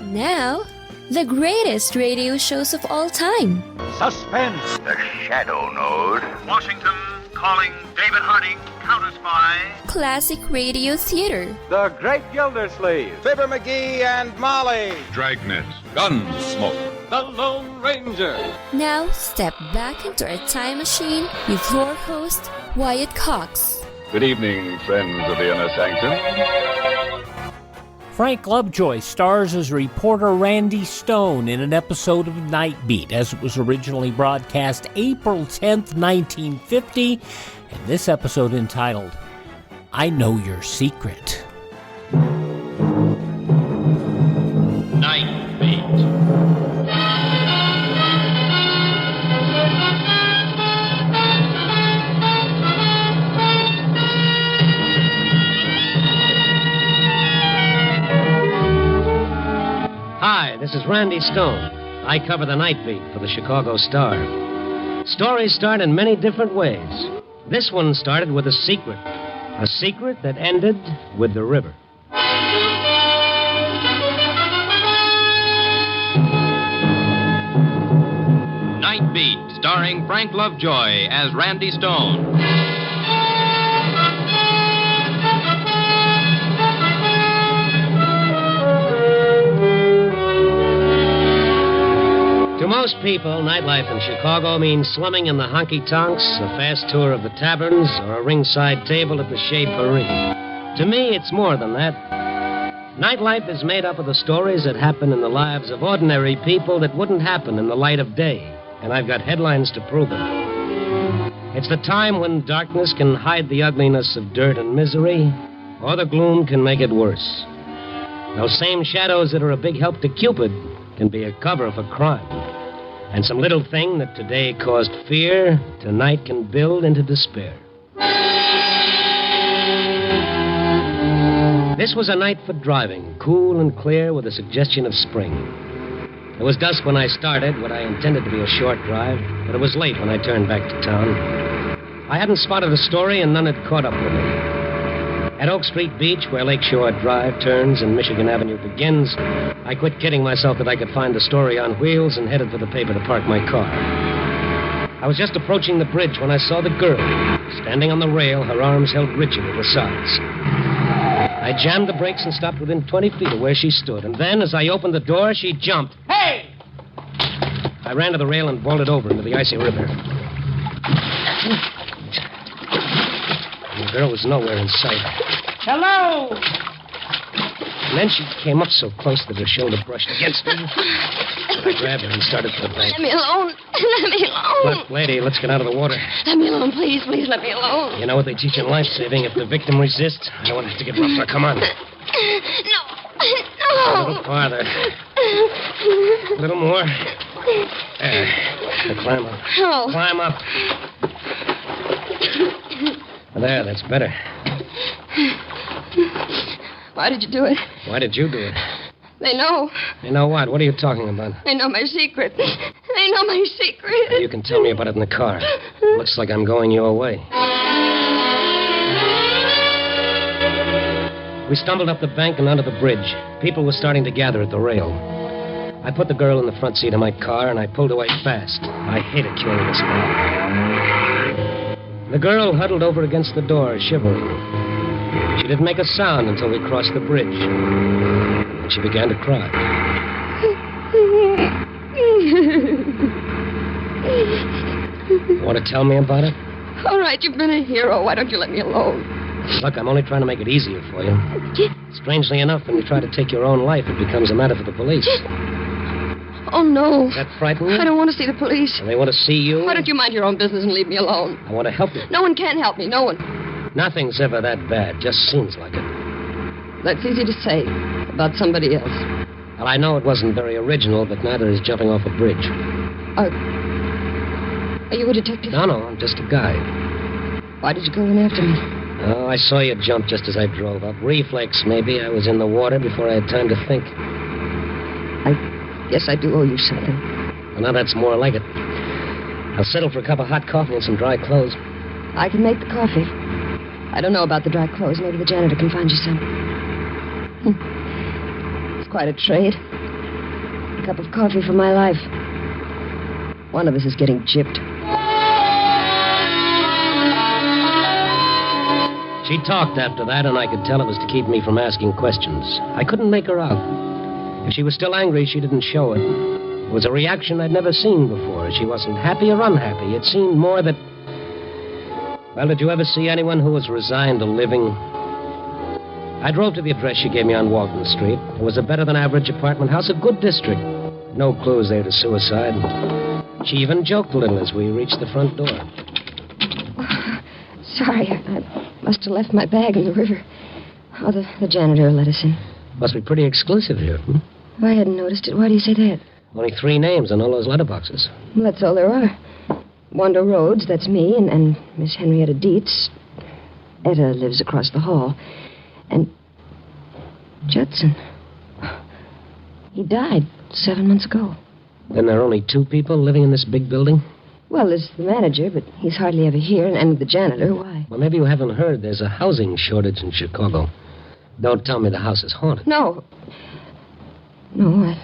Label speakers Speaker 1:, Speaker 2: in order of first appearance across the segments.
Speaker 1: Now, the greatest radio shows of all time.
Speaker 2: Suspense.
Speaker 3: The Shadow Node.
Speaker 4: Washington calling David Harding, Counter Spy.
Speaker 1: Classic radio theater.
Speaker 2: The Great Gildersleeve. Fibber McGee and Molly.
Speaker 5: Dragnet. Gunsmoke.
Speaker 2: The Lone Ranger.
Speaker 1: Now, step back into a time machine with your host, Wyatt Cox.
Speaker 5: Good evening, friends of the Inner Sanctum.
Speaker 6: Frank Lovejoy stars as reporter Randy Stone in an episode of Nightbeat, as it was originally broadcast April 10th, 1950, and this episode entitled, I Know Your Secret.
Speaker 7: Nightbeat. Hi, this is Randy Stone. I cover the Nightbeat for the Chicago Star. Stories start in many different ways. This one started with a secret that ended with the river. Nightbeat, starring Frank Lovejoy as Randy Stone. To most people, nightlife in Chicago means slumming in the honky-tonks, a fast tour of the taverns, or a ringside table at the Chez Paris. To me, it's more than that. Nightlife is made up of the stories that happen in the lives of ordinary people that wouldn't happen in the light of day, and I've got headlines to prove it. It's the time when darkness can hide the ugliness of dirt and misery, or the gloom can make it worse. Those same shadows that are a big help to Cupid can be a cover for crime. And some little thing that today caused fear, tonight can build into despair. This was a night for driving, cool and clear with a suggestion of spring. It was dusk when I started what I intended to be a short drive, but it was late when I turned back to town. I hadn't spotted a story and none had caught up with me. At Oak Street Beach, where Lakeshore Drive turns and Michigan Avenue begins, I quit kidding myself that I could find the story on wheels and headed for the paper to park my car. I was just approaching the bridge when I saw the girl, standing on the rail, her arms held rigid at the sides. I jammed the brakes and stopped within 20 feet of where she stood, and then, as I opened the door, she jumped. Hey! I ran to the rail and vaulted over into the icy river. The girl was nowhere in sight. Hello! And then she came up so close that her shoulder brushed against me. I grabbed her and started for the bank.
Speaker 8: Let me alone. Let me alone.
Speaker 6: Look, lady, let's get out of the water.
Speaker 8: Let me alone, please. Please let me alone.
Speaker 6: You know what they teach in life-saving? If the victim resists, I don't want it to get rougher. Come on.
Speaker 8: No.
Speaker 6: A little farther. A little more. There. Now climb up.
Speaker 8: No.
Speaker 6: Climb up. There, that's better.
Speaker 8: Why did you do it?
Speaker 6: Why did you do it?
Speaker 8: They know.
Speaker 6: They know what? What are you talking about?
Speaker 8: They know my secret. They know my secret.
Speaker 6: You can tell me about it in the car. Looks like I'm going your way. We stumbled up the bank and onto the bridge. People were starting to gather at the rail. I put the girl in the front seat of my car, and I pulled away fast. I hate a curious man. The girl huddled over against the door, shivering. She didn't make a sound until we crossed the bridge. And she began to cry. Want to tell me about it?
Speaker 8: All right, you've been a hero. Why don't you let me alone?
Speaker 6: Look, I'm only trying to make it easier for you. Strangely enough, when you try to take your own life, it becomes a matter for the police.
Speaker 8: Oh, no.
Speaker 6: Does that frighten you?
Speaker 8: I don't want to see the police.
Speaker 6: And they want to see you?
Speaker 8: Why don't you mind your own business and leave me alone?
Speaker 6: I want to help you.
Speaker 8: No one can help me. No one.
Speaker 6: Nothing's ever that bad. Just seems like it.
Speaker 8: That's easy to say about somebody else.
Speaker 6: Well, I know it wasn't very original, but neither is jumping off a bridge.
Speaker 8: Are you a detective?
Speaker 6: No, I'm just a guy.
Speaker 8: Why did you go in after me?
Speaker 6: Oh, I saw you jump just as I drove up. Reflex, maybe. I was in the water before I had time to think.
Speaker 8: I guess I do owe you something.
Speaker 6: Well, now that's more like it. I'll settle for a cup of hot coffee and some dry clothes.
Speaker 8: I can make the coffee. I don't know about the dry clothes. Maybe the janitor can find you some. It's quite a trade. cup of coffee for my life. One of us is getting gypped.
Speaker 6: She talked after that, and I could tell it was to keep me from asking questions. I couldn't make her out. If she was still angry, she didn't show it. It was a reaction I'd never seen before. She wasn't happy or unhappy. It seemed more that... Well, did you ever see anyone who was resigned to living? I drove to the address she gave me on Walton Street. It was a better-than-average apartment house, a good district. No clues there to suicide. She even joked a little as we reached the front door.
Speaker 8: Sorry, I must have left my bag in the river. Oh, the janitor let us in.
Speaker 6: Must be pretty exclusive here, hmm?
Speaker 8: I hadn't noticed it. Why do you say that?
Speaker 6: Only 3 names on all those letterboxes.
Speaker 8: Well, that's all there are. Wanda Rhodes, that's me, and Miss Henrietta Dietz. Etta lives across the hall. And Judson. He died 7 months ago.
Speaker 6: Then there are only 2 people living in this big building?
Speaker 8: Well, there's the manager, but he's hardly ever here, and the janitor. Why?
Speaker 6: Well, maybe you haven't heard. There's a housing shortage in Chicago. Don't tell me the house is haunted.
Speaker 8: No. No, I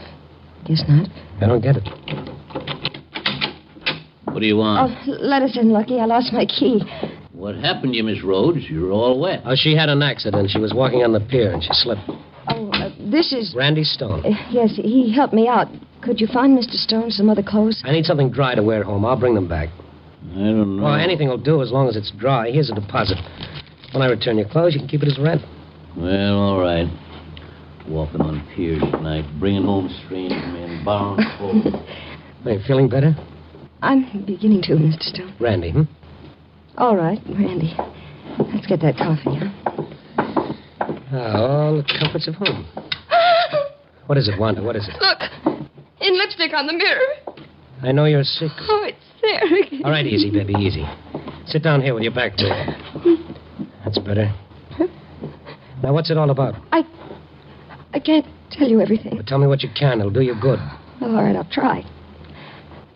Speaker 8: guess not.
Speaker 6: I don't get it.
Speaker 9: What do you want?
Speaker 8: Oh, let us in, Lucky. I lost my key.
Speaker 9: What happened to you, Miss Rhodes? You're all wet.
Speaker 6: Oh, she had an accident. She was walking on the pier, and she slipped.
Speaker 8: Oh, this is...
Speaker 6: Randy Stone.
Speaker 8: Yes, he helped me out. Could you find Mr. Stone some other clothes?
Speaker 6: I need something dry to wear home. I'll bring them back.
Speaker 9: I don't know.
Speaker 6: Well, anything will do as long as it's dry. Here's a deposit. When I return your clothes, you can keep it as rent.
Speaker 9: Well, all right. Walking on piers at night, bringing home strange men, borrowing clothes.
Speaker 6: Are you feeling better?
Speaker 8: I'm beginning to, Mr. Stone.
Speaker 6: Randy, hmm?
Speaker 8: All right, Randy. Let's get that coffee, huh?
Speaker 6: All the comforts of home. What is it, Wanda? What is it?
Speaker 8: Look, in lipstick on the mirror.
Speaker 6: I know your secret.
Speaker 8: Oh, it's there again.
Speaker 6: All right, easy, baby, easy. Sit down here with your back to it. That's better. Now, what's it all about?
Speaker 8: I can't tell you everything.
Speaker 6: But tell me what you can. It'll do you good.
Speaker 8: Well, all right, I'll try.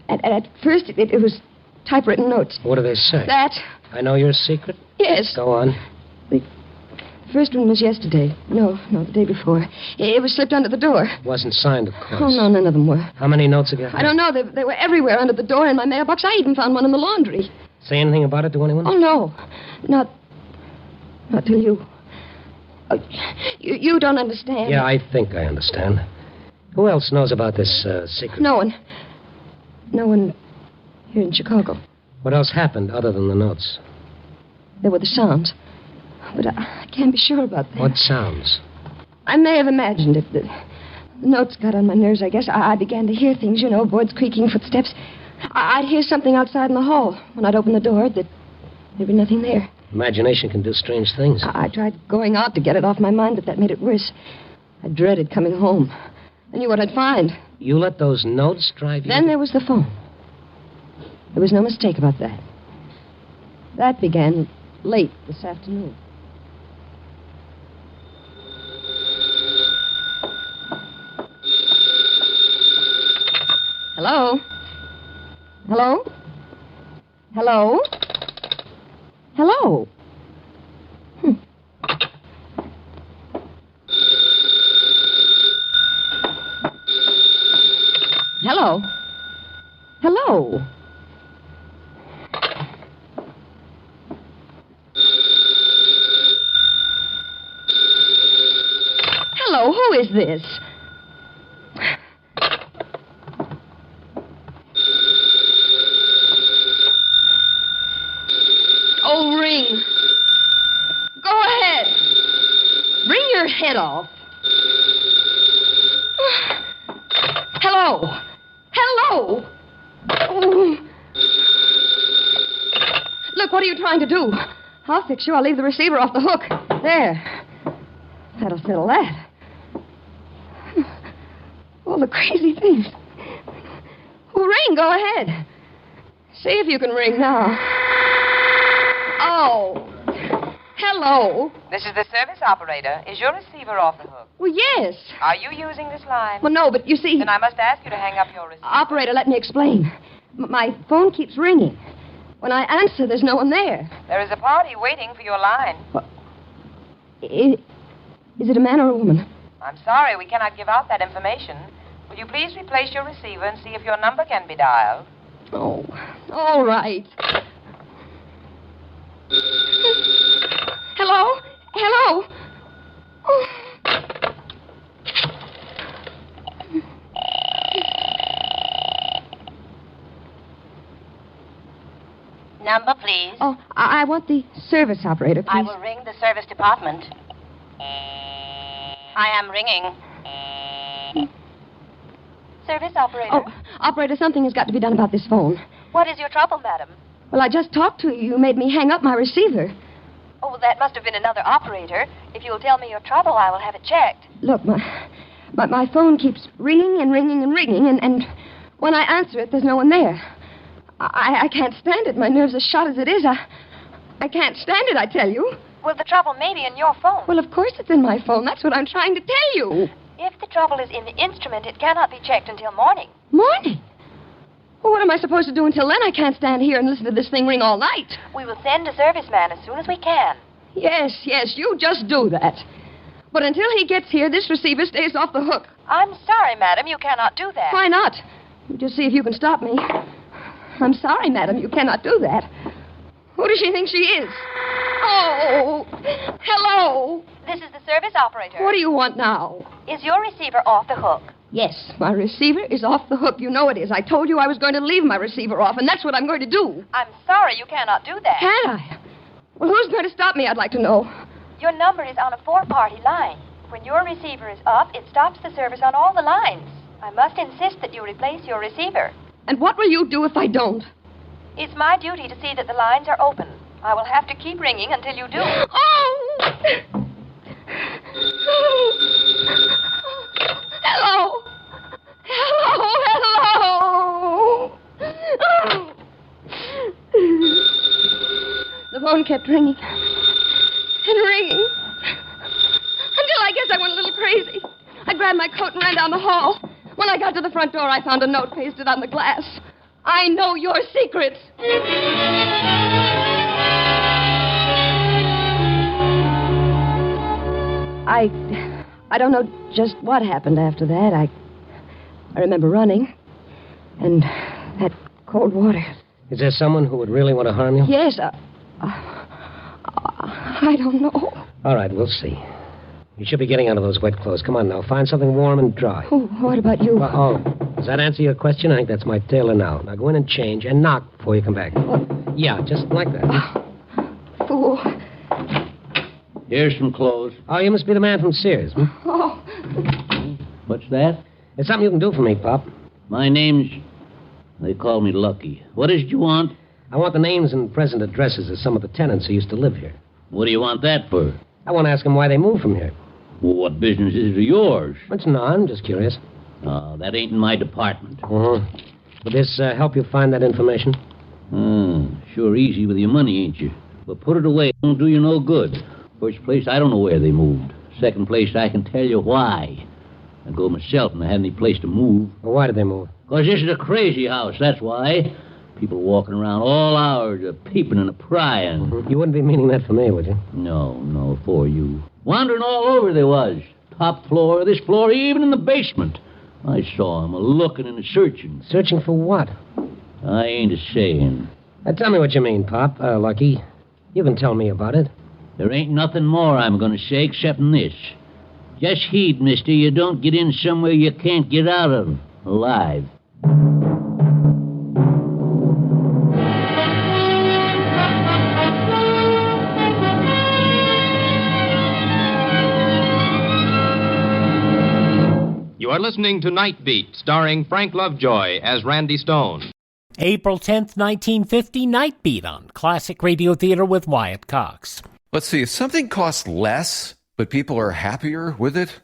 Speaker 8: At first, it was typewritten notes.
Speaker 6: What do they say?
Speaker 8: That.
Speaker 6: I know your secret?
Speaker 8: Yes.
Speaker 6: Go on.
Speaker 8: The first one was yesterday. No, the day before. It was slipped under the door.
Speaker 6: Wasn't signed, of course.
Speaker 8: Oh, no, none of them were.
Speaker 6: How many notes have you had?
Speaker 8: I don't know. They were everywhere under the door in my mailbox. I even found one in the laundry.
Speaker 6: Say anything about it to anyone?
Speaker 8: Oh, no. Not till you. Oh, you don't understand.
Speaker 6: Yeah, I think I understand. Who else knows about this secret?
Speaker 8: No one. No one here in Chicago.
Speaker 6: What else happened other than the notes?
Speaker 8: There were the sounds. But I can't be sure about that.
Speaker 6: What sounds?
Speaker 8: I may have imagined it. The notes got on my nerves, I guess. I began to hear things, boards creaking, footsteps. I'd hear something outside in the hall. When I'd open the door, there'd be nothing there.
Speaker 6: Imagination can do strange things.
Speaker 8: I tried going out to get it off my mind, but that made it worse. I dreaded coming home. I knew what I'd find.
Speaker 6: You let those notes drive you?
Speaker 8: Then there was the phone. There was no mistake about that. That began late this afternoon. Hello? Hello? Hello? Hello? Hello? Hello? Hello, who is this? Oh, ring. Go ahead. Ring your head off. Hello. Hello. Oh. Look, what are you trying to do? I'll fix you. I'll leave the receiver off the hook. There. That'll settle that. All the crazy things. Well, ring. Go ahead. See if you can ring now. Oh. Hello.
Speaker 10: This is the service operator. Is your receiver off the hook?
Speaker 8: Well, yes.
Speaker 10: Are you using this line?
Speaker 8: Well, no, but you see...
Speaker 10: Then I must ask you to hang up your receiver.
Speaker 8: Operator, let me explain. My phone keeps ringing. When I answer, there's no one there.
Speaker 10: There is a party waiting for your line.
Speaker 8: What? Is it a man or a woman?
Speaker 10: I'm sorry, we cannot give out that information. Will you please replace your receiver and see if your number can be dialed?
Speaker 8: Oh, all right. Hello? Hello? Oh.
Speaker 11: Number, please.
Speaker 8: Oh, I want the service operator, please.
Speaker 11: I will ring the service department. I am ringing.
Speaker 10: Service operator?
Speaker 8: Oh, operator, something has got to be done about this phone.
Speaker 10: What is your trouble, madam?
Speaker 8: Well, I just talked to you. You made me hang up my receiver.
Speaker 10: Oh, that must have been another operator. If you'll tell me your trouble, I will have it checked.
Speaker 8: Look, my phone keeps ringing and ringing and ringing, and when I answer it, there's no one there. I can't stand it. My nerves are shot as it is. I can't stand it, I tell you.
Speaker 10: Well, the trouble may be in your phone.
Speaker 8: Well, of course it's in my phone. That's what I'm trying to tell you.
Speaker 10: If the trouble is in the instrument, it cannot be checked until morning.
Speaker 8: Morning? Well, what am I supposed to do until then? I can't stand here and listen to this thing ring all night.
Speaker 10: We will send a serviceman as soon as we can.
Speaker 8: Yes, you just do that. But until he gets here, this receiver stays off the hook.
Speaker 10: I'm sorry, madam, you cannot do that.
Speaker 8: Why not? Just see if you can stop me. I'm sorry, madam, you cannot do that. Who does she think she is? Oh, hello.
Speaker 10: This is the service operator.
Speaker 8: What do you want now?
Speaker 10: Is your receiver off the hook?
Speaker 8: Yes, my receiver is off the hook. You know it is. I told you I was going to leave my receiver off, and that's what I'm going to do.
Speaker 10: I'm sorry, you cannot do that.
Speaker 8: Can I? Well, who's going to stop me, I'd like to know.
Speaker 10: Your number is on a 4-party line. When your receiver is up, it stops the service on all the lines. I must insist that you replace your receiver.
Speaker 8: And what will you do if I don't?
Speaker 10: It's my duty to see that the lines are open. I will have to keep ringing until you do.
Speaker 8: Oh! Hello! Hello! The phone kept ringing and ringing until I guess I went a little crazy. I grabbed my coat and ran down the hall. When I got to the front door, I found a note pasted on the glass. I know your secrets. I don't know just what happened after that. I remember running and that cold water.
Speaker 6: Is there someone who would really want to harm you?
Speaker 8: Yes, I don't know.
Speaker 6: All right, we'll see. You should be getting out of those wet clothes. Come on now. Find something warm and dry.
Speaker 8: Oh, what about you?
Speaker 6: Does that answer your question? I think that's my tailor now. Now go in and change and knock before you come back.
Speaker 8: What?
Speaker 6: Yeah, just like that.
Speaker 8: Fool.
Speaker 9: Here's some clothes.
Speaker 6: Oh, you must be the man from Sears. Hmm?
Speaker 8: Oh.
Speaker 9: What's that?
Speaker 6: It's something you can do for me, Pop.
Speaker 9: My name's... They call me Lucky. What is it you want?
Speaker 6: I want the names and present addresses of some of the tenants who used to live here.
Speaker 9: What do you want that for?
Speaker 6: I want to ask them why they moved from here.
Speaker 9: Well, what business is it of yours?
Speaker 6: It's none. Just curious.
Speaker 9: That ain't in my department.
Speaker 6: Uh-huh. Will this help you find that information?
Speaker 9: Sure easy with your money, ain't you? But put it away. It won't do you no good. First place, I don't know where they moved. Second place, I can tell you why. I go myself and I had any place to move.
Speaker 6: Well, why did they move?
Speaker 9: Because this is a crazy house, that's why. People walking around all hours, peeping and prying.
Speaker 6: Mm-hmm. You wouldn't be meaning that for me, would you?
Speaker 9: No, for you. Wandering all over they was. Top floor, this floor, even in the basement. I saw them a-looking and a-searching.
Speaker 6: Searching for what?
Speaker 9: I ain't a-saying.
Speaker 6: Tell me what you mean, Pop. Lucky. You can tell me about it.
Speaker 9: There ain't nothing more I'm going to say excepting this. Just heed, mister, you don't get in somewhere you can't get out of alive.
Speaker 2: You are listening to Nightbeat, starring Frank Lovejoy as Randy Stone.
Speaker 12: April 10th, 1950, Nightbeat on Classic Radio Theater with Wyatt Cox.
Speaker 13: Let's see, if something costs less, but people are happier with it,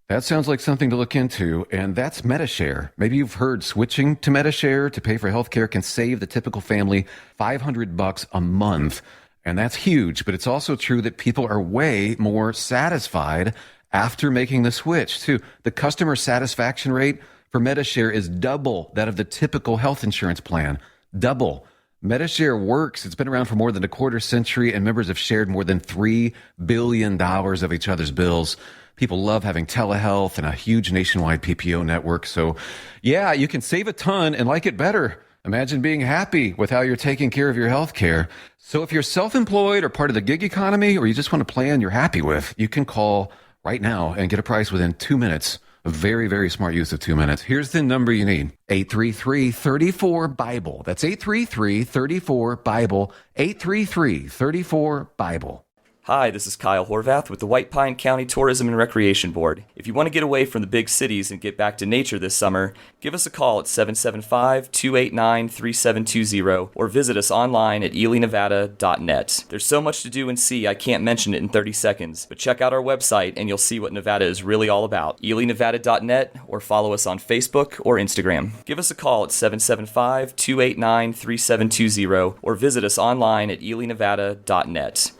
Speaker 13: that sounds like something to look into, and that's MediShare. Maybe you've heard switching to MediShare to pay for healthcare can save the typical family $500 a month, and that's huge, but it's also true that people are way more satisfied after making the switch, too. The customer satisfaction rate for MediShare is double that of the typical health insurance plan. Double. Medishare works. It's been around for more than a quarter century, and members have shared more than $3 billion of each other's bills. People love having telehealth and a huge nationwide PPO network. So, yeah, you can save a ton and like it better. Imagine being happy with how you're taking care of your health care. So if you're self-employed or part of the gig economy, or you just want a plan you're happy with, you can call right now and get a price within 2 minutes. A very, very smart use of 2 minutes. Here's the number you need. 833-34-BIBLE. That's 833-34-BIBLE. 833-34-BIBLE.
Speaker 14: Hi, this is Kyle Horvath with the White Pine County Tourism and Recreation Board. If you want to get away from the big cities and get back to nature this summer, give us a call at 775-289-3720 or visit us online at elinevada.net. There's so much to do and see I can't mention it in 30 seconds, but check out our website and you'll see what Nevada is really all about. elinevada.net or follow us on Facebook or Instagram. Give us a call at 775-289-3720 or visit us online at elinevada.net.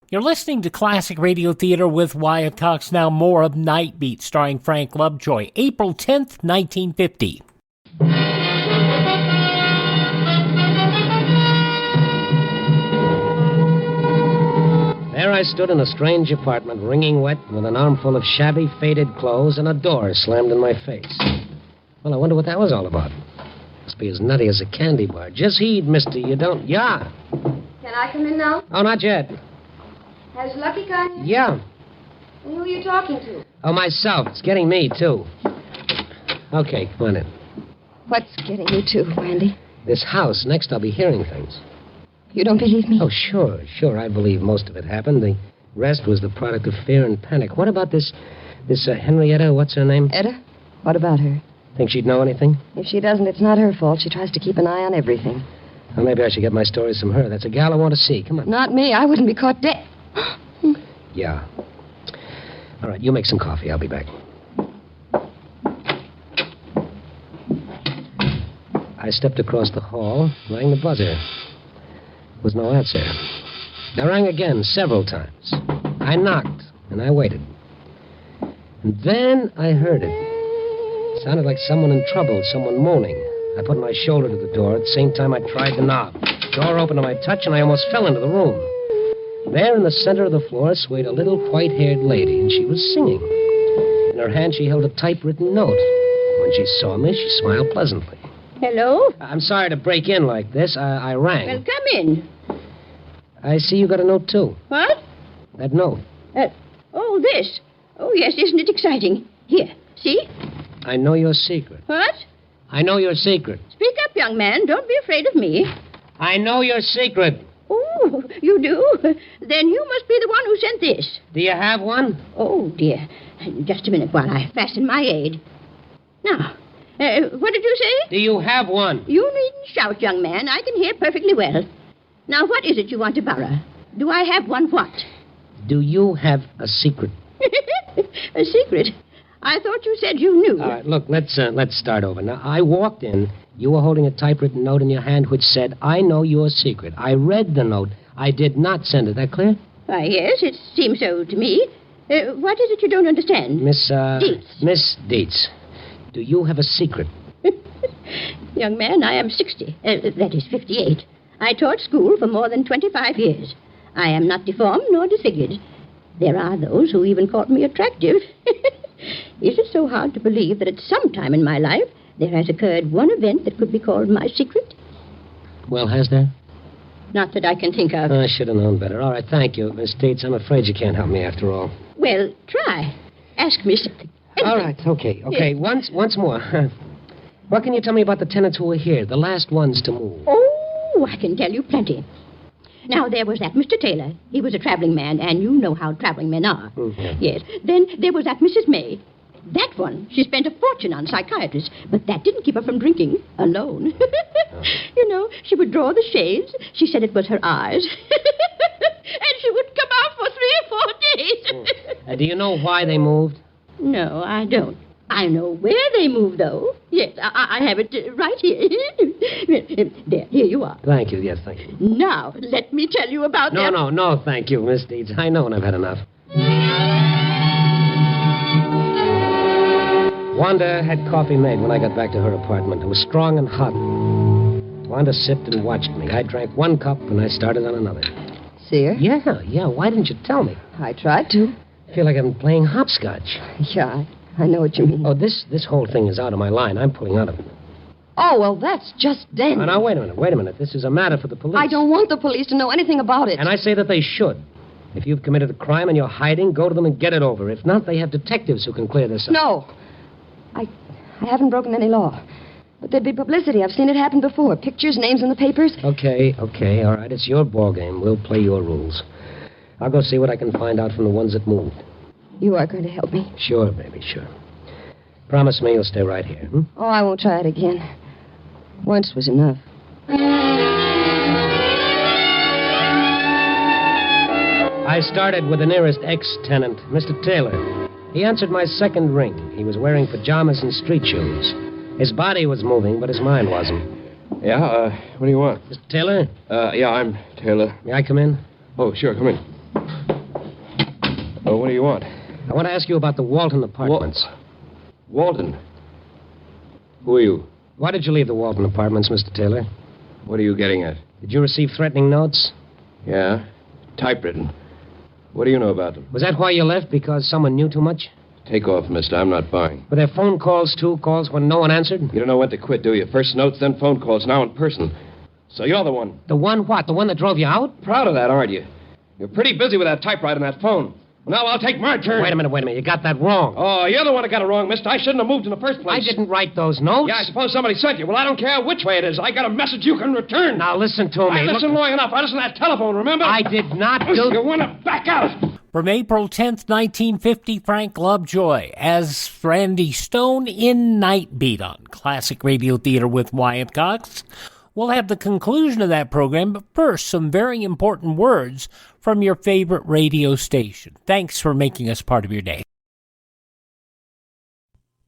Speaker 12: You're listening to Classic Radio Theater with Wyatt Cox. Now more of Nightbeat, starring Frank Lovejoy, April 10th, 1950.
Speaker 6: There I stood in a strange apartment, wringing wet, with an armful of shabby, faded clothes and a door slammed in my face. Well, I wonder what that was all about. Must be as nutty as a candy bar. Just heed, mister, you don't... Yeah.
Speaker 8: Can I come in now?
Speaker 6: Oh, not yet.
Speaker 8: Has Lucky gone yet?
Speaker 6: Yeah.
Speaker 8: And who are you talking to?
Speaker 6: Oh, myself. It's getting me, too. Okay, come on in.
Speaker 8: What's getting you to, Randy?
Speaker 6: This house. Next, I'll be hearing things.
Speaker 8: You don't believe me?
Speaker 6: Oh, sure. I believe most of it happened. The rest was the product of fear and panic. What about this Henrietta, what's her name?
Speaker 8: Etta? What about her?
Speaker 6: Think she'd know anything?
Speaker 8: If she doesn't, it's not her fault. She tries to keep an eye on everything.
Speaker 6: Well, maybe I should get my stories from her. That's a gal I want to see. Come on.
Speaker 8: Not me. I wouldn't be caught dead.
Speaker 6: Yeah. All right, you make some coffee. I'll be back. I stepped across the hall, rang the buzzer. There was no answer. I rang again several times. I knocked, and I waited. And then I heard it. It sounded like someone in trouble, someone moaning. I put my shoulder to the door. At the same time, I tried the knob. The door opened to my touch, and I almost fell into the room. There in the center of the floor swayed a little white-haired lady, and she was singing. In her hand, she held a typewritten note. When she saw me, she smiled pleasantly.
Speaker 15: Hello?
Speaker 6: I'm sorry to break in like this. I rang.
Speaker 15: Well, come in.
Speaker 6: I see you got a note, too.
Speaker 15: What?
Speaker 6: That note.
Speaker 15: Oh, this. Oh, yes, isn't it exciting? Here, see?
Speaker 6: I know your secret.
Speaker 15: What?
Speaker 6: I know your secret.
Speaker 15: Speak up, young man. Don't be afraid of me.
Speaker 6: I know your secret.
Speaker 15: Oh, you do? Then you must be the one who sent this.
Speaker 6: Do you have one?
Speaker 15: Oh, dear. Just a minute while I fasten my aid. Now, what did you say?
Speaker 6: Do you have one?
Speaker 15: You needn't shout, young man. I can hear perfectly well. Now, what is it you want to borrow? Do I have one what?
Speaker 6: Do you have a secret?
Speaker 15: A secret? I thought you said you knew.
Speaker 6: All right, look, let's start over. Now, I walked in. You were holding a typewritten note in your hand which said, I know your secret. I read the note. I did not send it. That clear?
Speaker 15: Why, yes, it seems so to me. What is it you don't understand?
Speaker 6: Miss
Speaker 15: Dietz.
Speaker 6: Miss Dietz, do you have a secret?
Speaker 15: Young man, I am 60. That is 58. I taught school for more than 25 years. I am not deformed nor disfigured. There are those who even called me attractive. Is it so hard to believe that at some time in my life there has occurred one event that could be called my secret?
Speaker 6: Well, has there?
Speaker 15: Not that I can think of.
Speaker 6: I should have known better. All right, thank you, Miss Dietz. I'm afraid you can't help me after all.
Speaker 15: Well, try. Ask me something.
Speaker 6: All right, okay. Once more. What can you tell me about the tenants who were here, the last ones to move?
Speaker 15: Oh, I can tell you plenty. Now, there was that Mr. Taylor. He was a traveling man, and you know how traveling men are.
Speaker 6: Mm-hmm.
Speaker 15: Yes. Then there was that Mrs. May. That one, she spent a fortune on psychiatrists, but that didn't keep her from drinking alone. You know, she would draw the shades. She said it was her eyes. And she would come out for 3 or 4 days.
Speaker 6: Do you know why they moved?
Speaker 15: No, I don't. I know where they moved, though. Yes, I have it right here. There, here you are.
Speaker 6: Thank you, yes, thank you.
Speaker 15: Now, let me tell you about them.
Speaker 6: No, thank you, Miss Dietz. I know and I've had enough. Wanda had coffee made when I got back to her apartment. It was strong and hot. Wanda sipped and watched me. I drank one cup, and I started on another.
Speaker 8: See her?
Speaker 6: Yeah. Why didn't you tell me?
Speaker 8: I tried to.
Speaker 6: I feel like I'm playing hopscotch.
Speaker 8: Yeah, I know what you mean.
Speaker 6: Oh, this whole thing is out of my line. I'm pulling out of it.
Speaker 8: Oh, well, that's just dandy.
Speaker 6: Now, wait a minute. This is a matter for the police.
Speaker 8: I don't want the police to know anything about it.
Speaker 6: And I say that they should. If you've committed a crime and you're hiding, go to them and get it over. If not, they have detectives who can clear this up.
Speaker 8: No. I haven't broken any law. But there'd be publicity. I've seen it happen before. Pictures, names in the papers.
Speaker 6: Okay. All right, it's your ball game. We'll play your rules. I'll go see what I can find out from the ones that moved.
Speaker 8: You are going to help me?
Speaker 6: Sure, baby, sure. Promise me you'll stay right here, hmm?
Speaker 8: Oh, I won't try it again. Once was enough.
Speaker 6: I started with the nearest ex-tenant, Mr. Taylor. He answered my second ring. He was wearing pajamas and street shoes. His body was moving, but his mind wasn't.
Speaker 16: Yeah, what do you want?
Speaker 6: Mr. Taylor?
Speaker 16: Yeah, I'm Taylor.
Speaker 6: May I come in?
Speaker 16: Oh, sure, come in. Oh, what do you want?
Speaker 6: I want to ask you about the Walton Apartments.
Speaker 16: Walton? Who are you?
Speaker 6: Why did you leave the Walton Apartments, Mr. Taylor?
Speaker 16: What are you getting at?
Speaker 6: Did you receive threatening notes?
Speaker 16: Yeah, typewritten. What do you know about them?
Speaker 6: Was that why you left? Because someone knew too much?
Speaker 16: Take off, mister. I'm not buying.
Speaker 6: Were there phone calls, too? Calls when no one answered?
Speaker 16: You don't know when to quit, do you? First notes, then phone calls, now in person. So you're the one.
Speaker 6: The one what? The one that drove you out?
Speaker 16: Proud of that, aren't you? You're pretty busy with that typewriter and that phone. Now I'll take my turn.
Speaker 6: Wait a minute. You got that wrong.
Speaker 16: Oh, you're the one that got it wrong, mister. I shouldn't have moved in the first place.
Speaker 6: I didn't write those notes.
Speaker 16: Yeah, I suppose somebody sent you. Well, I don't care which way it is. I got a message you can return.
Speaker 6: Now, listen to me.
Speaker 16: I listened long enough. I listened to that telephone, remember?
Speaker 6: I did not do...
Speaker 16: You want to back out.
Speaker 12: From April 10th, 1950, Frank Lovejoy as Randy Stone in Nightbeat on Classic Radio Theater with Wyatt Cox. We'll have the conclusion of that program, but first, some very important words from your favorite radio station. Thanks for making us part of your day.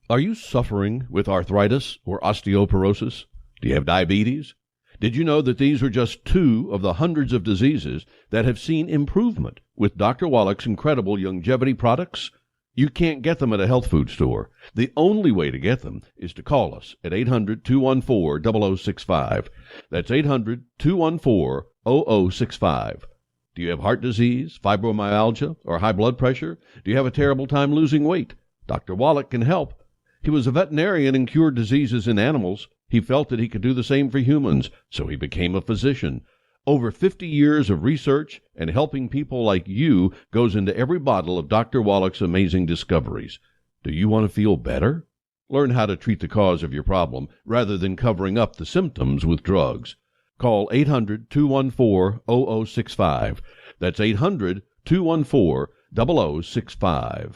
Speaker 17: Are you suffering with arthritis or osteoporosis? Do you have diabetes? Did you know that these are just two of the hundreds of diseases that have seen improvement with Dr. Wallach's incredible longevity products? You can't get them at a health food store. The only way to get them is to call us at 800-214-0065. That's 800-214-0065. Do you have heart disease, fibromyalgia, or high blood pressure? Do you have a terrible time losing weight? Dr. Wallach can help. He was a veterinarian and cured diseases in animals. He felt that he could do the same for humans, so he became a physician. Over 50 years of research and helping people like you goes into every bottle of Dr. Wallach's amazing discoveries. Do you want to feel better? Learn how to treat the cause of your problem rather than covering up the symptoms with drugs. Call 800-214-0065. That's 800-214-0065.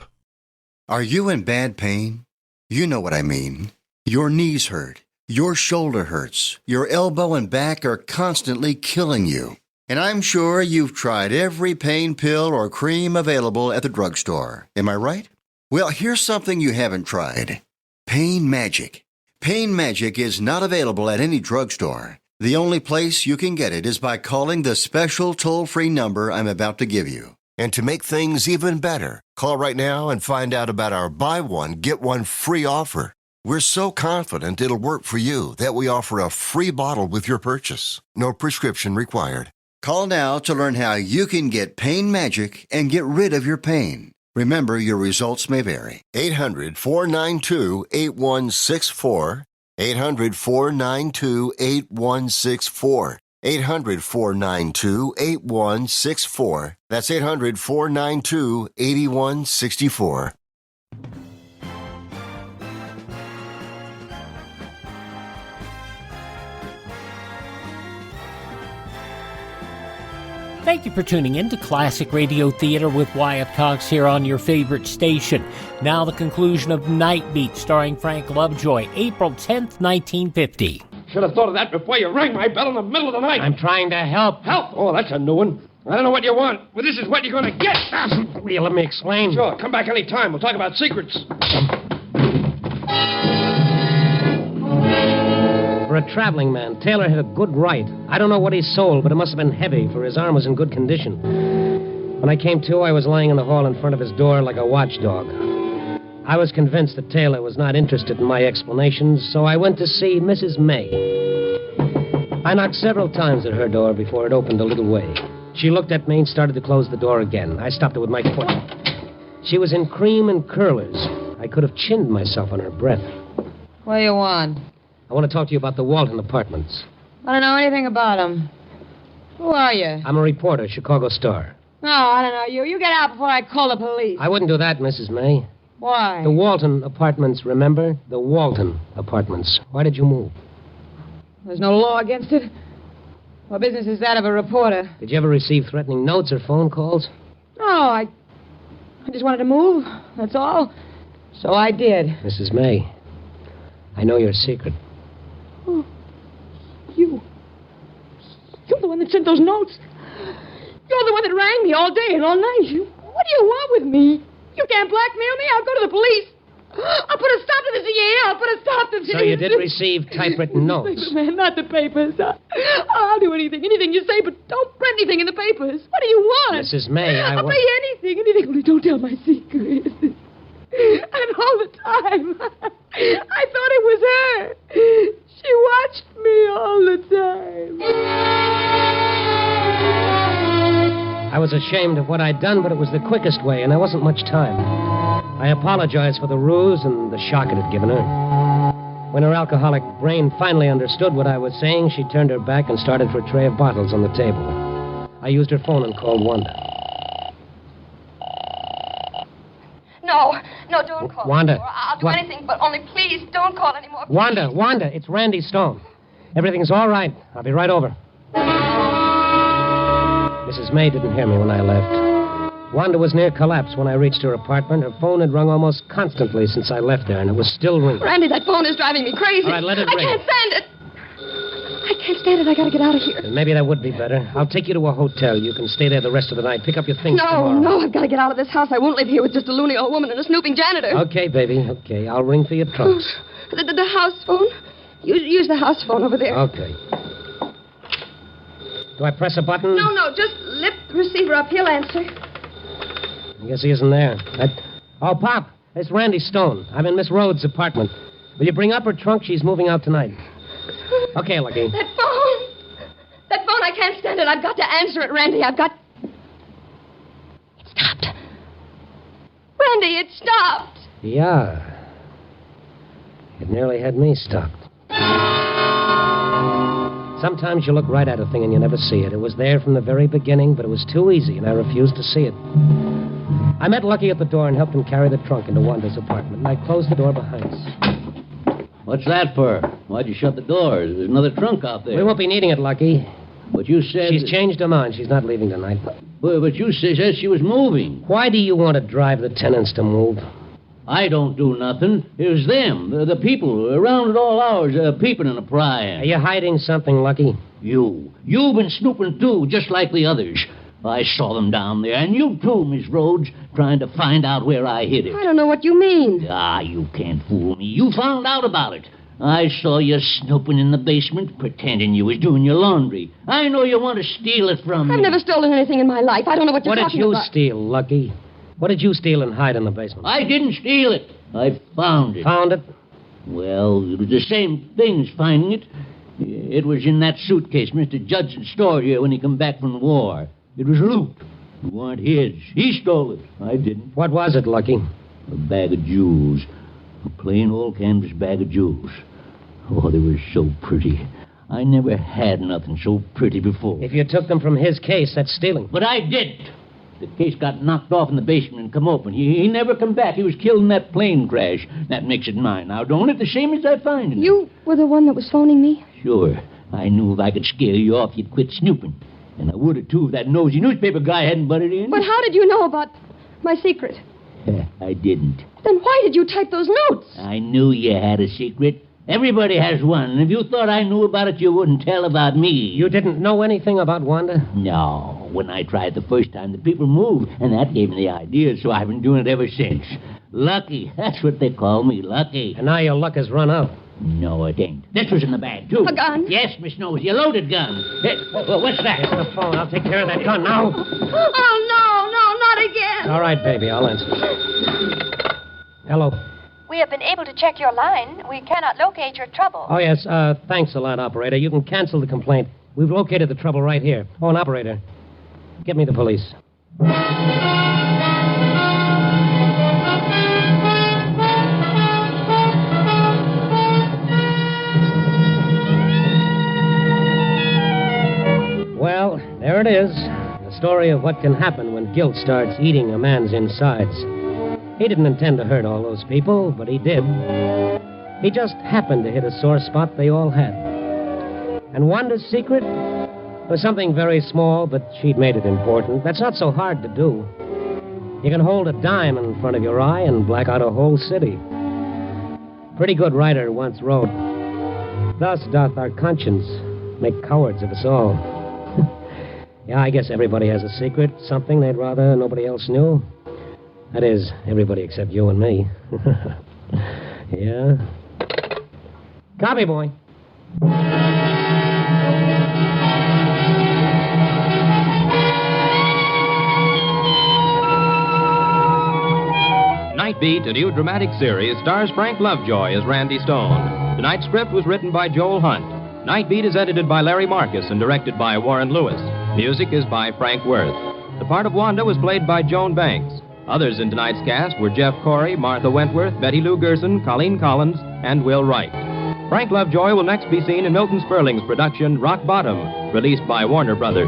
Speaker 18: Are you in bad pain? You know what I mean. Your knees hurt. Your shoulder hurts. Your elbow and back are constantly killing you. And I'm sure you've tried every pain pill or cream available at the drugstore. Am I right? Well, here's something you haven't tried. Pain Magic. Pain Magic is not available at any drugstore. The only place you can get it is by calling the special toll-free number I'm about to give you.
Speaker 19: And to make things even better, call right now and find out about our buy one, get one free offer. We're so confident it'll work for you that we offer a free bottle with your purchase. No prescription required.
Speaker 18: Call now to learn how you can get Pain Magic and get rid of your pain. Remember, your results may vary.
Speaker 19: 800-492-8164. 800-492-8164. 800-492-8164. That's 800-492-8164.
Speaker 12: Thank you for tuning in to Classic Radio Theater with Wyatt Cox here on your favorite station. Now the conclusion of Nightbeat starring Frank Lovejoy, April 10th, 1950.
Speaker 16: Should have thought of that before you rang my bell in the middle of the night.
Speaker 6: I'm trying to help.
Speaker 16: Help? Oh, that's a new one. I don't know what you want, but this is what you're going to get.
Speaker 6: Will you let me explain?
Speaker 16: Sure, come back any time. We'll talk about secrets.
Speaker 6: For a traveling man, Taylor had a good right. I don't know what he sold, but it must have been heavy, for his arm was in good condition. When I came to, I was lying in the hall in front of his door like a watchdog. I was convinced that Taylor was not interested in my explanations, so I went to see Mrs. May. I knocked several times at her door before it opened a little way. She looked at me and started to close the door again. I stopped her with my foot. She was in cream and curlers. I could have chinned myself on her breath.
Speaker 20: What do you want?
Speaker 6: I want to talk to you about the Walton Apartments.
Speaker 20: I don't know anything about them. Who are you?
Speaker 6: I'm a reporter, Chicago Star.
Speaker 20: No, I don't know you. You get out before I call the police.
Speaker 6: I wouldn't do that, Mrs. May.
Speaker 20: Why?
Speaker 6: The Walton Apartments, remember? The Walton Apartments. Why did you move?
Speaker 20: There's no law against it. What business is that of a reporter?
Speaker 6: Did you ever receive threatening notes or phone calls?
Speaker 20: No, I just wanted to move. That's all. So I did.
Speaker 6: Mrs. May, I know your secret.
Speaker 20: Oh, you're the one that sent those notes. You're the one that rang me all day and all night. What do you want with me? You can't blackmail me. I'll go to the police. I'll put a stop to this. Yeah, I'll put a stop to this.
Speaker 6: So you did receive typewritten notes?
Speaker 20: Man, not the papers. I'll do anything you say, but don't print anything in the papers. What do you want?
Speaker 6: Mrs. May,
Speaker 20: I'll pay anything, only don't tell my secret. And all the time, I thought it was her. She watched me all the time.
Speaker 6: I was ashamed of what I'd done, but it was the quickest way, and there wasn't much time. I apologized for the ruse and the shock it had given her. When her alcoholic brain finally understood what I was saying, she turned her back and started for a tray of bottles on the table. I used her phone and called Wanda.
Speaker 10: No, don't call
Speaker 6: Wanda.
Speaker 10: anymore. I'll do anything, but only please don't call anymore.
Speaker 6: Wanda, it's Randy Stone. Everything's all right. I'll be right over. Mrs. May didn't hear me when I left. Wanda was near collapse when I reached her apartment. Her phone had rung almost constantly since I left there, and it was still ringing.
Speaker 20: Randy, that phone is driving me crazy.
Speaker 6: All right, let it ring.
Speaker 20: I can't stand it. I can't stand it. I gotta get out of here.
Speaker 6: Maybe that would be better. I'll take you to a hotel. You can stay there the rest of the night. Pick up your things tomorrow.
Speaker 20: No, I've got to get out of this house. I won't live here with just a loony old woman and a snooping janitor.
Speaker 6: Okay, baby, okay. I'll ring for your trunks.
Speaker 20: The house phone? Use the house phone over there.
Speaker 6: Okay. Do I press a button?
Speaker 20: No, just lift the receiver up. He'll answer.
Speaker 6: I guess he isn't there. Oh, Pop, it's Randy Stone. I'm in Miss Rhodes' apartment. Will you bring up her trunk? She's moving out tonight. Okay, Lucky.
Speaker 20: That phone, I can't stand it. I've got to answer it, Randy. It stopped. Randy, it stopped.
Speaker 6: Yeah. It nearly had me stopped. Sometimes you look right at a thing and you never see it. It was there from the very beginning, but it was too easy, and I refused to see it. I met Lucky at the door and helped him carry the trunk into Wanda's apartment, and I closed the door behind us.
Speaker 9: What's that for? Why'd you shut the door? There's another trunk out there.
Speaker 6: We won't be needing it, Lucky.
Speaker 9: But you said...
Speaker 6: She's changed her mind. She's not leaving tonight.
Speaker 9: But you said she was moving.
Speaker 6: Why do you want to drive the tenants to move?
Speaker 9: I don't do nothing. It was them, the people, around at all hours, peeping and prying.
Speaker 6: Are you hiding something, Lucky?
Speaker 9: You've been snooping, too, just like the others. I saw them down there, and you, too, Miss Rhodes, trying to find out where I hid it.
Speaker 20: I don't know what you mean.
Speaker 9: You can't fool me. You found out about it. I saw you snooping in the basement, pretending you was doing your laundry. I know you want to steal it from me.
Speaker 20: I've never stolen anything in my life. I don't know what you're talking about.
Speaker 6: What did you steal, Lucky? What did you steal and hide in the basement?
Speaker 9: I didn't steal it. I found it.
Speaker 6: Found it?
Speaker 9: Well, it was the same thing as finding it. It was in that suitcase Mr. Judson stored here when he come back from the war. It was loot. It weren't his. He stole it. I didn't.
Speaker 6: What was it, Lucky?
Speaker 9: A bag of jewels. A plain old canvas bag of jewels. Oh, they were so pretty. I never had nothing so pretty before.
Speaker 6: If you took them from his case, that's stealing.
Speaker 9: But I didn't. The case got knocked off in the basement and come open. He never come back. He was killed in that plane crash. That makes it mine. Now, don't it? The same as I find it.
Speaker 20: You were the one that was phoning me?
Speaker 9: Sure. I knew if I could scare you off, you'd quit snooping. And I would have, too, if that nosy newspaper guy hadn't butted in.
Speaker 20: But how did you know about my secret?
Speaker 9: I didn't.
Speaker 20: Then why did you type those notes?
Speaker 9: I knew you had a secret. Everybody has one, and if you thought I knew about it, you wouldn't tell about me.
Speaker 6: You didn't know anything about Wanda?
Speaker 9: No. When I tried the first time, the people moved, and that gave me the idea, so I've been doing it ever since. Lucky. That's what they call me, Lucky.
Speaker 6: And now your luck has run out.
Speaker 9: No, it ain't. This was in the bag, too.
Speaker 20: A gun?
Speaker 9: Yes, Miss Nosy, a loaded gun. Hey, what's that?
Speaker 6: It's the phone. I'll take care of that gun now.
Speaker 20: Oh, no, not again.
Speaker 6: All right, baby, I'll answer. Hello.
Speaker 10: We have been able to check your line. We cannot locate your trouble.
Speaker 6: Oh, yes. Thanks a lot, operator. You can cancel the complaint. We've located the trouble right here. Oh, and operator, get me the police. Well, there it is. The story of what can happen when guilt starts eating a man's insides. He didn't intend to hurt all those people, but he did. He just happened to hit a sore spot they all had. And Wanda's secret was something very small, but she'd made it important. That's not so hard to do. You can hold a dime in front of your eye and black out a whole city. Pretty good writer once wrote, "Thus doth our conscience make cowards of us all." Yeah, I guess everybody has a secret, something they'd rather nobody else knew. That is, everybody except you and me. Yeah? Copy, boy.
Speaker 2: Nightbeat, a new dramatic series, stars Frank Lovejoy as Randy Stone. Tonight's script was written by Joel Hunt. Nightbeat is edited by Larry Marcus and directed by Warren Lewis. Music is by Frank Worth. The part of Wanda was played by Joan Banks. Others in tonight's cast were Jeff Corey, Martha Wentworth, Betty Lou Gerson, Colleen Collins, and Will Wright. Frank Lovejoy will next be seen in Milton Sperling's production, Rock Bottom, released by Warner Brothers.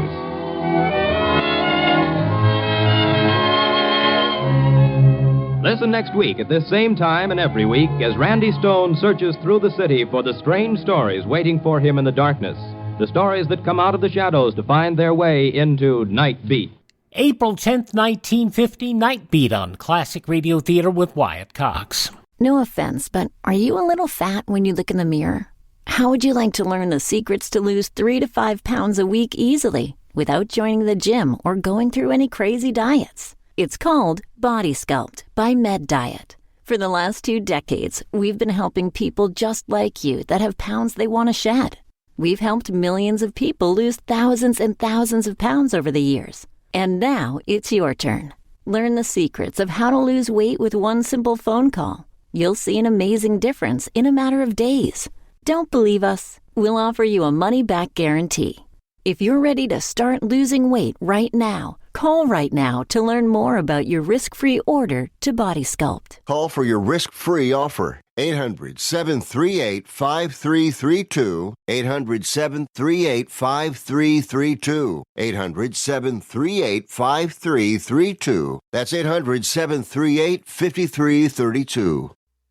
Speaker 2: Listen next week at this same time and every week as Randy Stone searches through the city for the strange stories waiting for him in the darkness. The stories that come out of the shadows to find their way into Nightbeat.
Speaker 12: April 10th, 1950, Nightbeat on Classic Radio Theater with Wyatt Cox.
Speaker 21: No offense, but are you a little fat when you look in the mirror? How would you like to learn the secrets to lose 3 to 5 pounds a week easily without joining the gym or going through any crazy diets? It's called Body Sculpt by Med Diet. For the last 2 decades, we've been helping people just like you that have pounds they want to shed. We've helped millions of people lose thousands and thousands of pounds over the years. And now it's your turn. Learn the secrets of how to lose weight with one simple phone call. You'll see an amazing difference in a matter of days. Don't believe us? We'll offer you a money-back guarantee. If you're ready to start losing weight right now, call right now to learn more about your risk-free order to Body Sculpt.
Speaker 19: Call for your risk-free offer. 800-738-5332. 800-738-5332. 800-738-5332. That's 800-738-5332.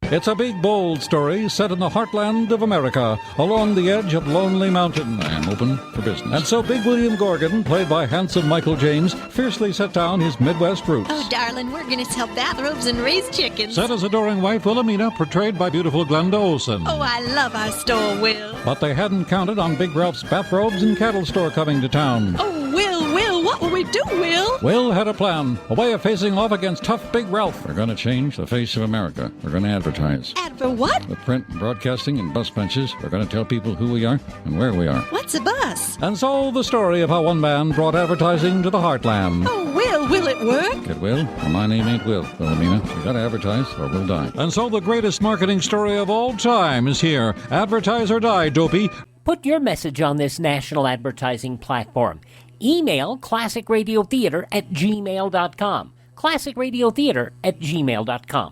Speaker 22: It's a big, bold story set in the heartland of America, along the edge of Lonely Mountain. I am open for business. And so Big William Gorgon, played by handsome Michael James, fiercely set down his Midwest roots.
Speaker 23: Oh, darling, we're going to sell bathrobes and raise chickens.
Speaker 22: Set his adoring wife, Wilhelmina, portrayed by beautiful Glenda Olsen.
Speaker 23: Oh, I love our store, Will.
Speaker 22: But they hadn't counted on Big Ralph's bathrobes and cattle store coming to town.
Speaker 23: Oh, Will, what will we do, Will?
Speaker 22: Will had a plan, a way of facing off against tough Big Ralph. We're going to change the face of America. We're going to advertise.
Speaker 23: For what?
Speaker 22: With print, broadcasting, and bus benches, we're going to tell people who we are and where we are.
Speaker 23: What's a bus?
Speaker 22: And so the story of how one man brought advertising to the heartland.
Speaker 23: Oh, will it work?
Speaker 22: It will. Well, my name ain't Will, Wilhelmina. You got to advertise or we'll die. And so the greatest marketing story of all time is here. Advertise or die, dopey.
Speaker 12: Put your message on this national advertising platform. Email classicradiotheater@gmail.com. classicradiotheater@gmail.com.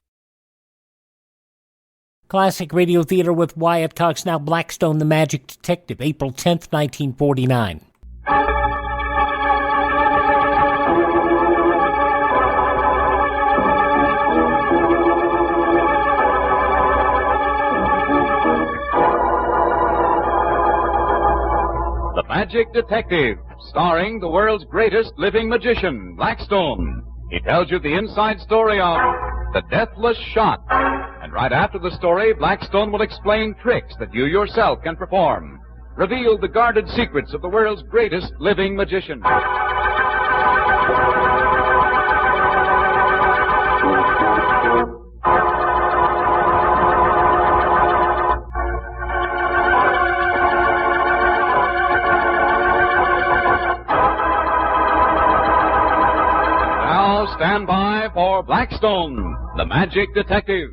Speaker 12: Classic Radio Theater with Wyatt Cox, now Blackstone the Magic Detective, April 10th, 1949.
Speaker 5: The Magic Detective, starring the world's greatest living magician, Blackstone. He tells you the inside story of The Deathless Shot. And right after the story, Blackstone will explain tricks that you yourself can perform. Reveal the guarded secrets of the world's greatest living magician. Now stand by for Blackstone, the Magic Detective.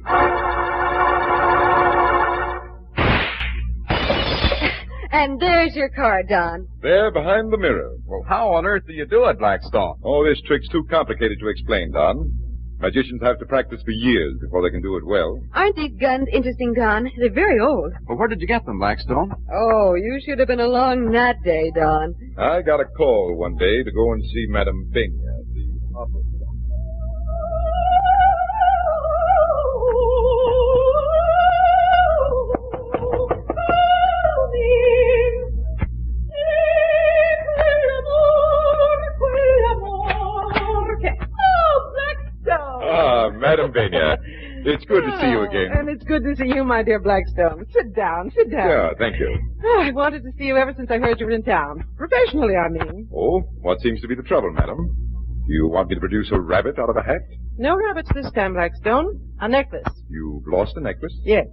Speaker 8: And there's your card, Don.
Speaker 1: There, behind the mirror.
Speaker 5: Well, how on earth do you do it, Blackstone?
Speaker 1: Oh, this trick's too complicated to explain, Don. Magicians have to practice for years before they can do it well.
Speaker 8: Aren't these guns interesting, Don? They're very old.
Speaker 5: Well, where did you get them, Blackstone?
Speaker 8: Oh, you should have been along that day, Don.
Speaker 1: I got a call one day to go and see Madame Benya at the opera. Ah, Madame Benya. It's good to see you again.
Speaker 3: And it's good to see you, my dear Blackstone. Sit down, sit down.
Speaker 1: Yeah, thank you.
Speaker 3: Oh, I wanted to see you ever since I heard you were in town. Professionally, I mean.
Speaker 1: Oh, what seems to be the trouble, madam? Do you want me to produce a rabbit out of a hat?
Speaker 3: No rabbits this time, Blackstone. A necklace.
Speaker 1: You've lost a necklace?
Speaker 3: Yes.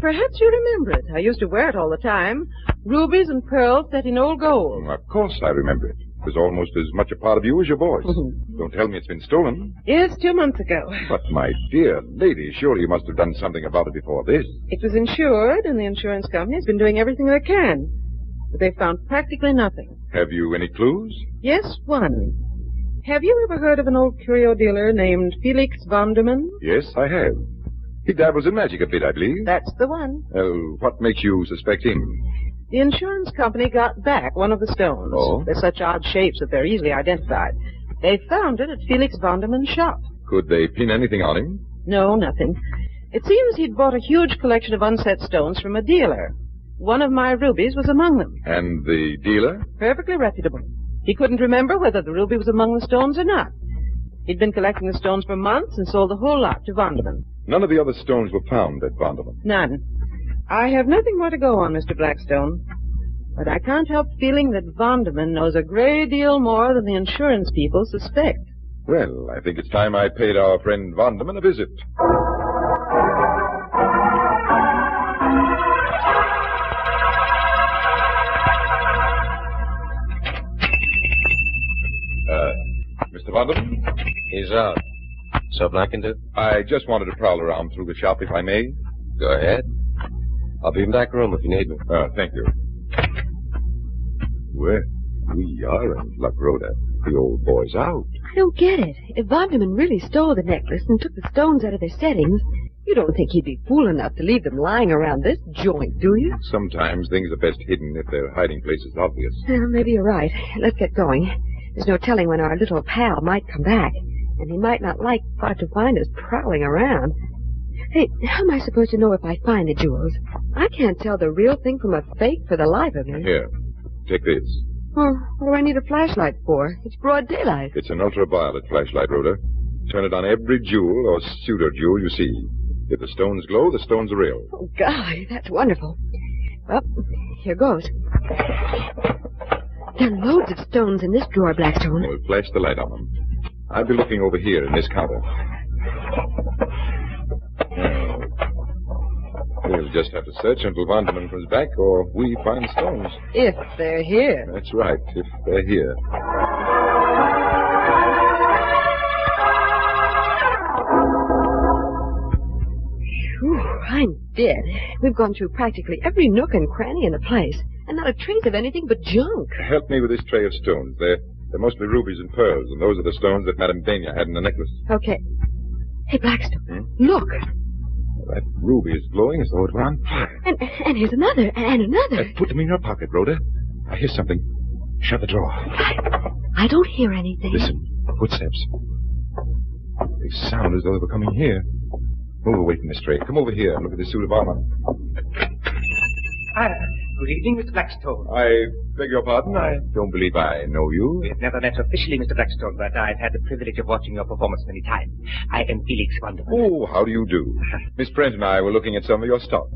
Speaker 3: Perhaps you remember it. I used to wear it all the time. Rubies and pearls set in old gold.
Speaker 1: Of course I remember it. It was almost as much a part of you as your voice. Don't tell me it's been stolen.
Speaker 3: Yes, 2 months ago.
Speaker 1: But, my dear lady, surely you must have done something about it before this.
Speaker 3: It was insured, and the insurance company has been doing everything they can. But they've found practically nothing.
Speaker 1: Have you any clues?
Speaker 3: Yes, one. Have you ever heard of an old curio dealer named Felix Vonderman?
Speaker 1: Yes, I have. He dabbles in magic a bit, I believe.
Speaker 3: That's the one.
Speaker 1: What makes you suspect him?
Speaker 3: The insurance company got back one of the stones.
Speaker 1: Oh?
Speaker 3: They're such odd shapes that they're easily identified. They found it at Felix Vonderman's shop.
Speaker 1: Could they pin anything on him?
Speaker 3: No, nothing. It seems he'd bought a huge collection of unset stones from a dealer. One of my rubies was among them.
Speaker 1: And the dealer?
Speaker 3: Perfectly reputable. He couldn't remember whether the ruby was among the stones or not. He'd been collecting the stones for months and sold the whole lot to Vonderman.
Speaker 1: None of the other stones were found at Vonderman.
Speaker 3: None. I have nothing more to go on, Mr. Blackstone. But I can't help feeling that Vonderman knows a great deal more than the insurance people suspect.
Speaker 1: Well, I think it's time I paid our friend Vonderman a visit. Mr. Vonderman?
Speaker 4: He's out. Something I can do?
Speaker 1: I just wanted to prowl around through the shop, if I may.
Speaker 4: Go ahead. I'll be in the back room if you need me.
Speaker 1: Thank you. Well, we are in luck, Rhoda. The old boy's out.
Speaker 8: I don't get it. If Vonderman really stole the necklace and took the stones out of their settings, you don't think he'd be fool enough to leave them lying around this joint, do you?
Speaker 1: Sometimes things are best hidden if their hiding place is obvious.
Speaker 8: Well, maybe you're right. Let's get going. There's no telling when our little pal might come back, and he might not like to find us prowling around. Hey, how am I supposed to know if I find the jewels? I can't tell the real thing from a fake for the life of me.
Speaker 1: Here, take this.
Speaker 8: Well, what do I need a flashlight for? It's broad daylight.
Speaker 1: It's an ultraviolet flashlight, Rhoda. Turn it on every jewel or pseudo-jewel you see. If the stones glow, the stones are real.
Speaker 8: Oh, golly, that's wonderful. Well, here goes. There are loads of stones in this drawer, Blackstone.
Speaker 1: We'll flash the light on them. I'll be looking over here in this counter. We'll just have to search until Vonderman comes back, or we find stones.
Speaker 3: If they're here.
Speaker 1: That's right, if they're here.
Speaker 8: Whew, I'm dead. We've gone through practically every nook and cranny in the place, and not a trace of anything but junk.
Speaker 1: Help me with this tray of stones. They're mostly rubies and pearls, and those are the stones that Madame Benya had in the necklace.
Speaker 8: Okay. Hey, Blackstone, look.
Speaker 1: That ruby is glowing as though it were on fire.
Speaker 8: And here's another, and another.
Speaker 1: Put them in your pocket, Rhoda. I hear something. Shut the drawer.
Speaker 8: I don't hear anything.
Speaker 1: Listen, footsteps. They sound as though they were coming here. Move away from this tray. Come over here and look at this suit of armor.
Speaker 24: Good evening, Mr. Blackstone.
Speaker 1: I beg your pardon. I don't believe I know you.
Speaker 24: We've never met officially, Mr. Blackstone, but I've had the privilege of watching your performance many times. I am Felix Vonderman.
Speaker 1: Oh, how do you do? Miss Brent and I were looking at some of your stock.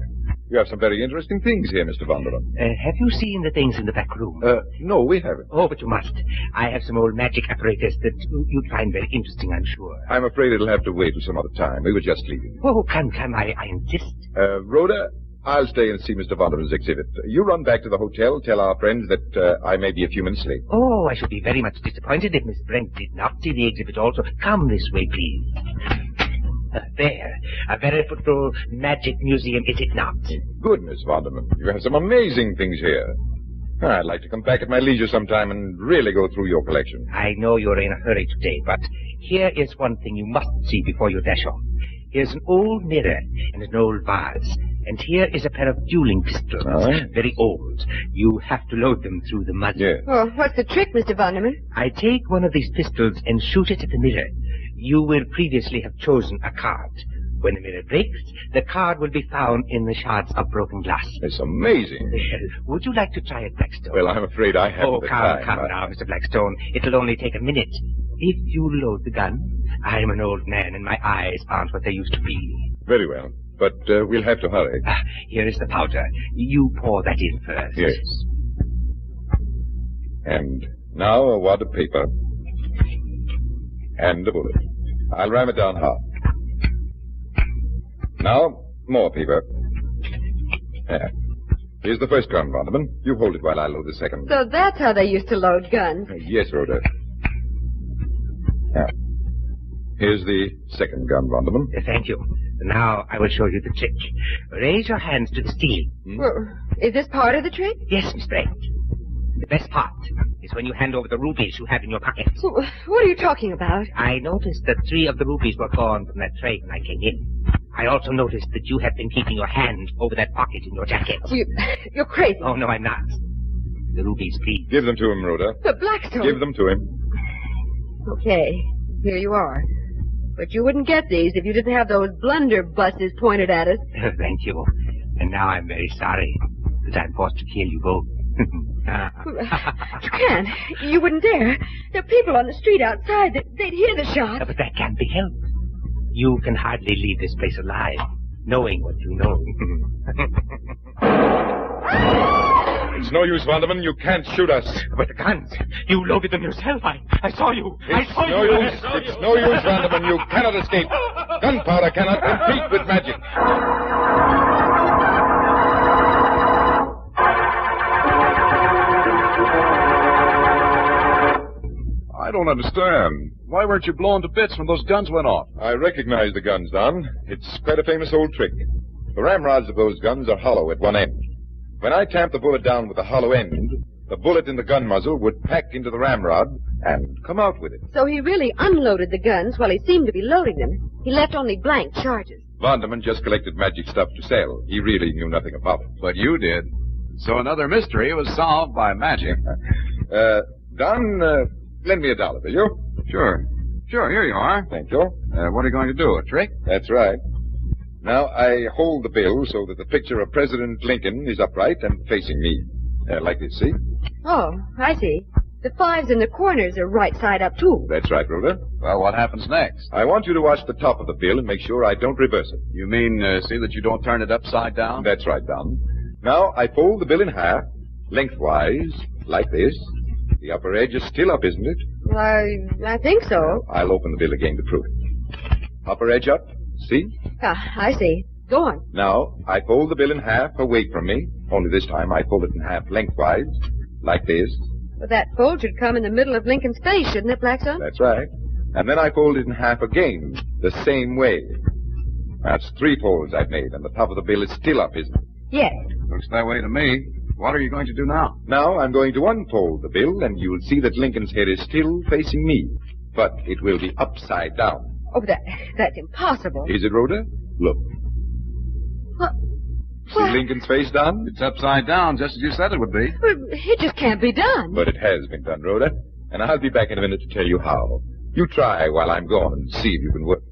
Speaker 1: You have some very interesting things here, Mr. Vonderman.
Speaker 24: Have you seen the things in the back room?
Speaker 1: No, we haven't.
Speaker 24: Oh, but you must. I have some old magic apparatus that you'd find very interesting, I'm sure.
Speaker 1: I'm afraid it'll have to wait till some other time. We were just leaving.
Speaker 24: Oh, come, I insist.
Speaker 1: Rhoda, I'll stay and see Mr. Vonderman's exhibit. You run back to the hotel, tell our friends that I may be a few minutes late.
Speaker 24: Oh, I should be very much disappointed if Miss Brent did not see the exhibit also. Come this way, please. There. A veritable magic museum, is it not?
Speaker 1: Good, Miss Vonderman. You have some amazing things here. I'd like to come back at my leisure sometime and really go through your collection.
Speaker 24: I know you're in a hurry today, but here is one thing you must see before you dash off. Here's an old mirror and an old vase. And here is a pair of dueling pistols. Very old. You have to load them through the muzzle.
Speaker 1: Yes.
Speaker 8: Well, what's the trick, Mr. Vonderman?
Speaker 24: I take one of these pistols and shoot it at the mirror. You will previously have chosen a card. When the mirror breaks, the card will be found in the shards of broken glass.
Speaker 1: It's amazing.
Speaker 24: Would you like to try it, Blackstone?
Speaker 1: Well, I'm afraid I haven't the time.
Speaker 24: Come now, Mr. Blackstone. It'll only take a minute. If you load the gun, I'm an old man and my eyes aren't what they used to be.
Speaker 1: Very well. But we'll have to hurry.
Speaker 24: Here is the powder. You pour that in first.
Speaker 1: Yes. And now a wad of paper. And a bullet. I'll ram it down hard. Now, more paper. There. Here's the first gun, Vonderman. You hold it while I load the second.
Speaker 8: So that's how they used to load guns.
Speaker 1: Yes, Rhoda. Now, here's the second gun, Vonderman.
Speaker 24: Thank you. Now I will show you the trick. Raise your hands to the steel.
Speaker 8: Well, is this part of the trick?
Speaker 24: Yes, Miss Brent. The best part is when you hand over the rubies you have in your pocket.
Speaker 8: So, what are you talking about?
Speaker 24: I noticed that 3 of the rubies were gone from that tray when I came in. I also noticed that you have been keeping your hand over that pocket in your jacket.
Speaker 8: You're crazy.
Speaker 24: Oh, no, I'm not. The rubies, please.
Speaker 1: Give them to him, Rhoda.
Speaker 8: But Blackstone...
Speaker 1: Give them to him.
Speaker 8: Okay, here you are. But you wouldn't get these if you didn't have those blunderbusses pointed at us.
Speaker 24: Thank you. And now I'm very sorry that I'm forced to kill you both.
Speaker 8: You can't. You wouldn't dare. There are people on the street outside. They'd hear the shot.
Speaker 24: But that can't be helped. You can hardly leave this place alive, knowing what you know.
Speaker 1: It's no use, Vonderman. You can't shoot us.
Speaker 24: But the guns. You loaded them yourself. I saw you.
Speaker 1: It's no use, Vonderman. You cannot escape. Gunpowder cannot compete with magic.
Speaker 5: I don't understand. Why weren't you blown to bits when those guns went off?
Speaker 1: I recognize the guns, Don. It's quite a famous old trick. The ramrods of those guns are hollow at one end. When I tamp the bullet down with the hollow end, the bullet in the gun muzzle would pack into the ramrod and come out with it.
Speaker 8: So he really unloaded the guns while he seemed to be loading them. He left only blank charges.
Speaker 1: Vonderman just collected magic stuff to sell. He really knew nothing about it.
Speaker 5: But you did. So another mystery was solved by magic.
Speaker 1: Don, lend me $1, will you?
Speaker 5: Sure, here you are.
Speaker 1: Thank you.
Speaker 5: What are you going to do, a trick?
Speaker 1: That's right. Now, I hold the bill so that the picture of President Lincoln is upright and facing me. Like this, see?
Speaker 8: Oh, I see. The 5s in the corners are right side up, too.
Speaker 1: That's right, Rhoda.
Speaker 5: Well, what happens next?
Speaker 1: I want you to watch the top of the bill and make sure I don't reverse it.
Speaker 5: You mean, see that you don't turn it upside down?
Speaker 1: That's right, Don. Now, I fold the bill in half, lengthwise, like this. The upper edge is still up, isn't it?
Speaker 8: I think so.
Speaker 1: I'll open the bill again to prove it. Upper edge up. See?
Speaker 8: I see. Go on.
Speaker 1: Now, I fold the bill in half away from me. Only this time I fold it in half lengthwise, like this.
Speaker 8: But that fold should come in the middle of Lincoln's face, shouldn't it, Blackstone?
Speaker 1: That's right. And then I fold it in half again, the same way. That's 3 folds I've made, and the top of the bill is still up, isn't it?
Speaker 8: Yes.
Speaker 5: Looks that way to me. What are you going to do now?
Speaker 1: Now I'm going to unfold the bill, and you'll see that Lincoln's head is still facing me. But it will be upside down.
Speaker 8: Oh, that's impossible.
Speaker 1: Is it, Rhoda? Look.
Speaker 8: What?
Speaker 1: See Lincoln's face, Don?
Speaker 5: It's upside down, just as you said it would be.
Speaker 8: It just can't be done.
Speaker 1: But it has been done, Rhoda. And I'll be back in a minute to tell you how. You try while I'm gone and see if you can work.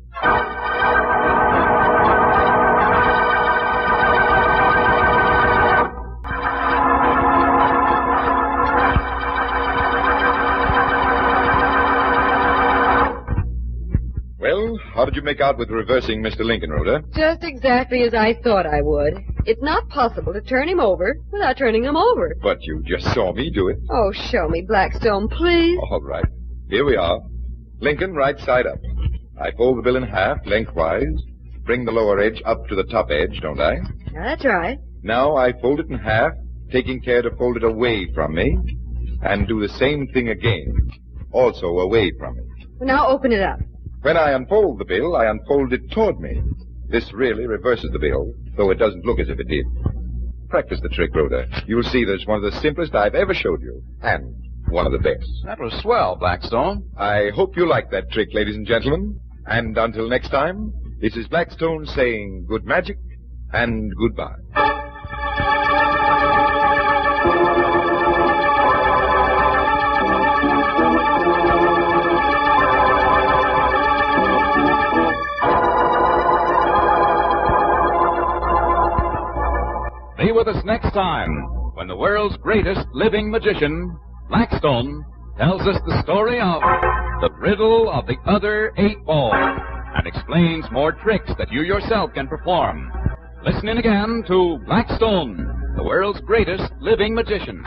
Speaker 1: Well, how did you make out with reversing Mr. Lincoln, Rhoda?
Speaker 8: Just exactly as I thought I would. It's not possible to turn him over without turning him over.
Speaker 1: But you just saw me do it.
Speaker 8: Oh, show me, Blackstone, please.
Speaker 1: All right. Here we are. Lincoln, right side up. I fold the bill in half, lengthwise. Bring the lower edge up to the top edge, don't I?
Speaker 8: That's right.
Speaker 1: Now I fold it in half, taking care to fold it away from me. And do the same thing again, also away from me.
Speaker 8: Well, now open it up.
Speaker 1: When I unfold the bill, I unfold it toward me. This really reverses the bill, though it doesn't look as if it did. Practice the trick, Rhoda. You'll see that it's one of the simplest I've ever showed you, and one of the best.
Speaker 5: That was swell, Blackstone.
Speaker 1: I hope you like that trick, ladies and gentlemen. And until next time, this is Blackstone saying good magic and goodbye.
Speaker 5: Be with us next time when the world's greatest living magician, Blackstone, tells us the story of the riddle of the other 8 balls and explains more tricks that you yourself can perform. Listen in again to Blackstone, the world's greatest living magician.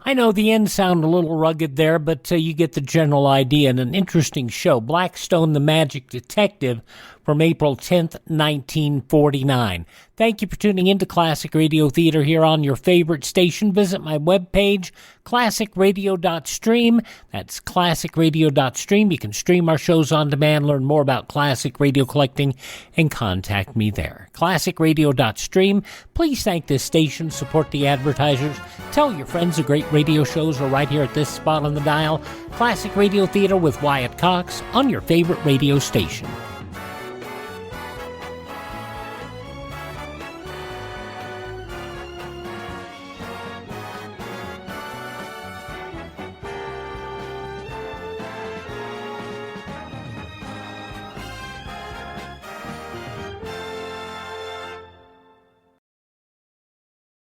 Speaker 12: I know the ends sound a little rugged there, but you get the general idea. And an interesting show, Blackstone the Magic Detective, from April 10th, 1949. Thank you for tuning in to Classic Radio Theater here on your favorite station. Visit my webpage, classicradio.stream. That's classicradio.stream. You can stream our shows on demand, learn more about classic radio collecting, and contact me there. Classicradio.stream. Please thank this station, support the advertisers, tell your friends the great radio shows are right here at this spot on the dial. Classic Radio Theater with Wyatt Cox on your favorite radio station.